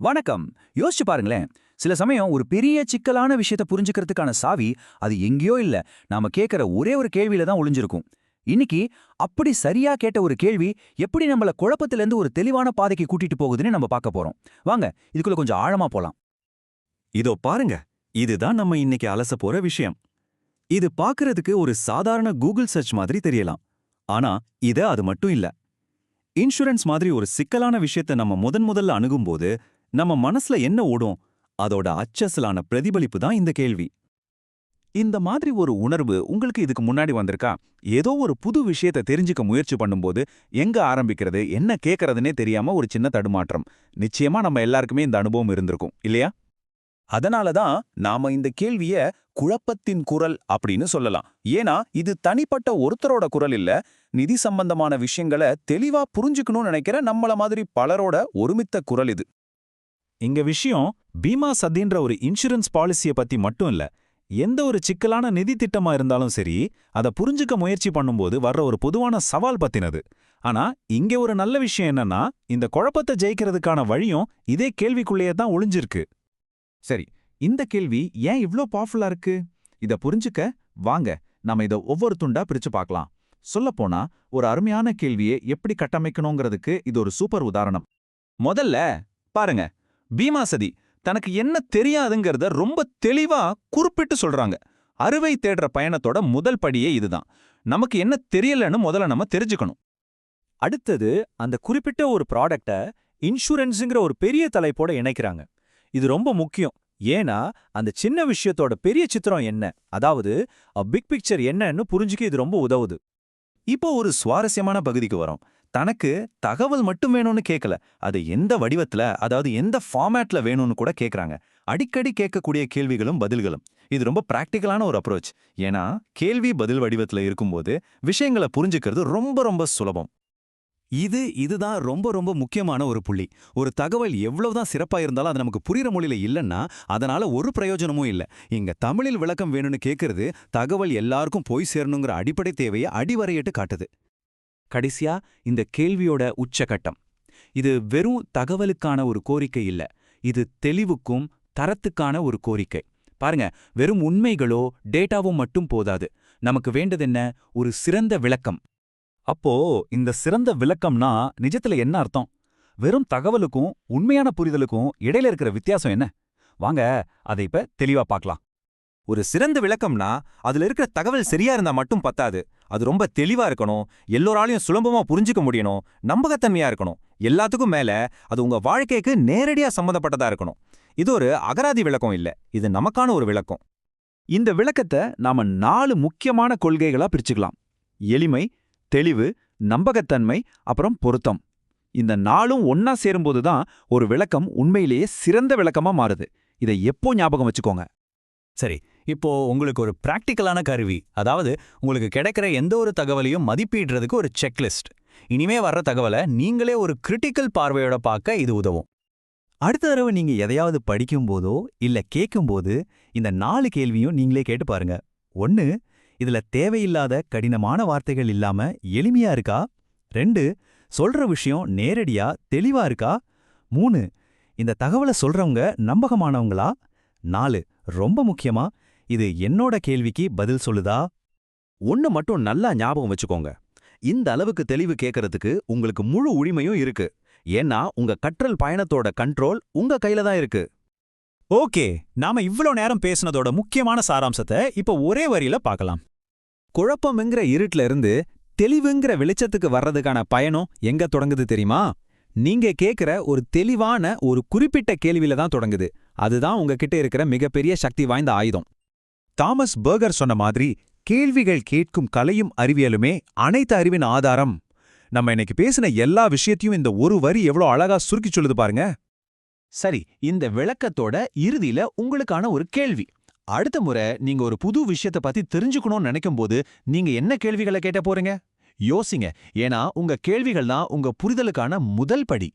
வணக்கம். யோசிச்சு பாருங்களேன். சில சமயம் ஒரு பெரிய சிக்கலான விஷயத்த புரிஞ்சுக்கிறதுக்கான சாவி அது எங்கேயோ இல்ல, நாம கேட்கிற ஒரே ஒரு கேள்வியில தான் ஒளிஞ்சிருக்கும். இன்னைக்கு அப்படி சரியா கேட்ட ஒரு கேள்வி எப்படி நம்மள குழப்பத்திலிருந்து ஒரு தெளிவான பாதைக்கு கூட்டிட்டு போகுதுன்னு நம்ம பார்க்க போறோம். வாங்க, இதுக்குள்ள கொஞ்சம் ஆழமா போலாம். இதோ பாருங்க, இதுதான் நம்ம இன்னைக்கு அலச போற விஷயம். இது பார்க்கறதுக்கு ஒரு சாதாரண கூகுள் சர்ச் மாதிரி தெரியலாம். ஆனா அது மட்டும் இல்ல. இன்சூரன்ஸ் மாதிரி ஒரு சிக்கலான விஷயத்த நம்ம முதல்ல அணுகும்போது நம்ம மனசுல என்ன ஓடும், அதோட அச்சசலான பிரதிபலிப்பு தான் இந்த கேள்வி. இந்த மாதிரி ஒரு உணர்வு உங்களுக்கு இதுக்கு முன்னாடி வந்திருக்கா? ஏதோ ஒரு புது விஷயத்தை தெரிஞ்சுக்க முயற்சி பண்ணும்போது எங்க ஆரம்பிக்கிறது, என்ன கேட்கறதுனே தெரியாம ஒரு சின்ன தடுமாற்றம். நிச்சயமா நம்ம எல்லாருக்குமே இந்த அனுபவம் இருந்திருக்கும் இல்லையா? அதனால தான் நாம இந்த கேள்விய குழப்பத்தின் குரல் அப்படின்னு சொல்லலாம். ஏன்னா இது தனிப்பட்ட ஒருத்தரோட குரல் இல்ல, நிதி சம்பந்தமான விஷயங்களை தெளிவா புரிஞ்சுக்கணும்னு நினைக்கிற நம்மள மாதிரி பலரோட ஒருமித்த குரல் இது. இங்க விஷயம் பீமா சதின்ற ஒரு இன்சூரன்ஸ் பாலிசிய பத்தி மட்டும் இல்ல. எந்த ஒரு சிக்கலான நிதி திட்டமா இருந்தாலும் சரி, அதை புரிஞ்சுக்க முயற்சி பண்ணும்போது வர்ற ஒரு பொதுவான சவால் பத்தினது. ஆனா இங்க ஒரு நல்ல விஷயம் என்னன்னா, இந்த குழப்பத்தை ஜெயிக்கிறதுக்கான வழியும் இதே கேள்விக்குள்ளேயே தான் ஒளிஞ்சிருக்கு. சரி, இந்த கேள்வி ஏன் இவ்ளோ பவர்ஃபுல்லா இருக்கு? இத புரிஞ்சுக்க வாங்க நாம இத ஒவ்வொரு துண்டா பிரிச்சு பார்க்கலாம். சொல்லப்போனா ஒரு அருமையான கேள்வியை எப்படி கட்டமைக்கணுங்கிறதுக்கு இது ஒரு சூப்பர் உதாரணம். முதல்ல பாருங்க, பீமா சதி தனக்கு என்ன தெரியாதுங்கிறத ரொம்ப தெளிவா குறிப்பிட்டு சொல்றாங்க. அறுவை தேடுற பயணத்தோட முதல் படியே இதுதான். நமக்கு என்ன தெரியலன்னு முதல்ல நம்ம தெரிஞ்சுக்கணும். அடுத்தது, அந்த குறிப்பிட்ட ஒரு ப்ராடக்ட இன்சூரன்ஸுங்கிற ஒரு பெரிய தலைப்போட இணைக்கிறாங்க. இது ரொம்ப முக்கியம். ஏன்னா அந்த சின்ன விஷயத்தோட பெரிய சித்திரம் என்ன, அதாவது பிக் பிக்சர் என்னன்னு புரிஞ்சுக்க இது ரொம்ப உதவுது. இப்போ ஒரு சுவாரஸ்யமான பகுதிக்கு வரோம். தனக்கு தகவல் மட்டும் வேணும்னு கேட்கல, அது எந்த வடிவத்துல, அதாவது எந்த ஃபார்மேட்ல வேணும்னு கூட கேட்கறாங்க. அடிக்கடி கேட்கக்கூடிய கேள்விகளும் பதில்களும். இது ரொம்ப பிராக்டிக்கலான ஒரு அப்ரோச். ஏன்னா கேள்வி பதில் வடிவத்துல இருக்கும்போது விஷயங்களை புரிஞ்சுக்கிறது ரொம்ப ரொம்ப சுலபம். இதுதான் ரொம்ப ரொம்ப முக்கியமான ஒரு புள்ளி. ஒரு தகவல் எவ்வளவுதான் சிறப்பா இருந்தாலும் அது நமக்கு புரியுற மொழியில இல்லைன்னா அதனால ஒரு பிரயோஜனமும் இல்ல. இங்க தமிழில் விளக்கம் வேணும்னு கேட்கறது தகவல் எல்லாருக்கும் போய் சேரணுங்கிற அடிப்படை தேவையை அடிவரையிட்டு காட்டுது. கடைசியா இந்த கேள்வியோட உச்சகட்டம். இது வெறும் தகவலுக்கான ஒரு கோரிக்கை இல்ல, இது தெளிவுக்கும் தரத்துக்கான ஒரு கோரிக்கை. பாருங்க, வெறும் உண்மைகளோ டேட்டாவும் மட்டும் போதாது. நமக்கு வேண்டது என்ன? ஒரு சிறந்த விளக்கம். அப்போ இந்த சிறந்த விளக்கம்னா நிஜத்துல என்ன அர்த்தம்? வெறும் தகவலுக்கும் உண்மையான புரிதலுக்கும் இடையில இருக்கிற வித்தியாசம் என்ன? வாங்க அதை இப்ப தெளிவா பார்க்கலாம். ஒரு சிறந்த விளக்கம்னா அதுல இருக்கிற தகவல் சரியா இருந்தா மட்டும் பத்தாது. அது ரொம்ப தெளிவா இருக்கணும், எல்லோராலையும் சுலபமா புரிஞ்சுக்க முடியணும், நம்பகத்தன்மையா இருக்கணும். எல்லாத்துக்கும் மேல அது உங்க வாழ்க்கைக்கு நேரடியா சம்பந்தப்பட்டதா இருக்கணும். இது ஒரு அகராதி விளக்கம் இல்ல, இது நமக்கான ஒரு விளக்கம். இந்த விளக்கத்தை நாம 4 முக்கியமான கொள்கைகளா பிரிச்சுக்கலாம். எளிமை, தெளிவு, நம்பகத்தன்மை, அப்புறம் பொருத்தம். இந்த 4ம் ஒன்னா சேரும்போது தான் ஒரு விளக்கம் உண்மையிலேயே சிறந்த விளக்கமா மாறுது. இதை எப்போ ஞாபகம் வச்சுக்கோங்க. சரி, இப்போ உங்களுக்கு ஒரு பிராக்டிக்கலான கருவி, அதாவது உங்களுக்கு கிடைக்கிற எந்த ஒரு தகவலையும் மதிப்பீடுறதுக்கு ஒரு செக்லிஸ்ட். இனிமே வர்ற தகவலை நீங்களே ஒரு கிரிட்டிக்கல் பார்வையோட பார்க்க இது உதவும். அடுத்த தடவை நீங்க எதையாவது படிக்கும்போதோ இல்ல கேட்கும்போது இந்த 4 கேள்வியும் நீங்களே கேட்டு பாருங்க. 1, இதுல தேவையில்லாத கடினமான வார்த்தைகள் இல்லாம எளிமையா இருக்கா? 2, சொல்ற விஷயம் நேரடியா தெளிவா இருக்கா? 3, இந்த தகவலை சொல்றவங்க நம்பகமானவங்களா? 4, ரொம்ப முக்கியமா, இது என்னோட கேள்விக்கு பதில் சொல்லுதா? ஒண்ணு மட்டும் நல்லா ஞாபகம் வச்சுக்கோங்க. இந்த அளவுக்கு தெளிவு கேட்கறதுக்கு உங்களுக்கு முழு உரிமையும் இருக்கு. ஏன்னா உங்க கற்றல் பயணத்தோட கண்ட்ரோல் உங்க கையில தான் இருக்கு. ஓகே, நாம இவ்ளோ நேரம் பேசுனதோட முக்கியமான சாராம்சத்தை இப்ப ஒரே வரியில பார்க்கலாம். குழப்பம்ங்கிற இருட்டுல இருந்து தெளிவுங்கிற வெளிச்சத்துக்கு வர்றதுக்கான பயணம் எங்க தொடங்குது தெரியுமா? நீங்க கேக்குற ஒரு தெளிவான ஒரு குறிப்பிட்ட கேள்வியில தான் தொடங்குது. அதுதான் உங்ககிட்ட இருக்கிற மிகப்பெரிய சக்தி வாய்ந்த ஆயுதம். தாமஸ் பர்கர் சொன்ன மாதிரி, கேள்விகள் கேட்கும் கலையும் அறிவியலுமே அனைத்து அறிவின் ஆதாரம். நம்ம இன்னைக்கு பேசின எல்லா விஷயத்தையும் இந்த ஒரு வரி எவ்வளோ அழகா சுருக்கி சொல்லுது பாருங்க. சரி, இந்த விளக்கத்தோட இறுதியில உங்களுக்கான ஒரு கேள்வி. அடுத்த முறை நீங்க ஒரு புது விஷயத்தை பத்தி தெரிஞ்சுக்கணும்னு நினைக்கும் போது நீங்க என்ன கேள்விகளை கேட்ட போறீங்க? யோசிங்க. ஏன்னா உங்க கேள்விகள் தான் உங்க புரிதலுக்கான முதல் படி.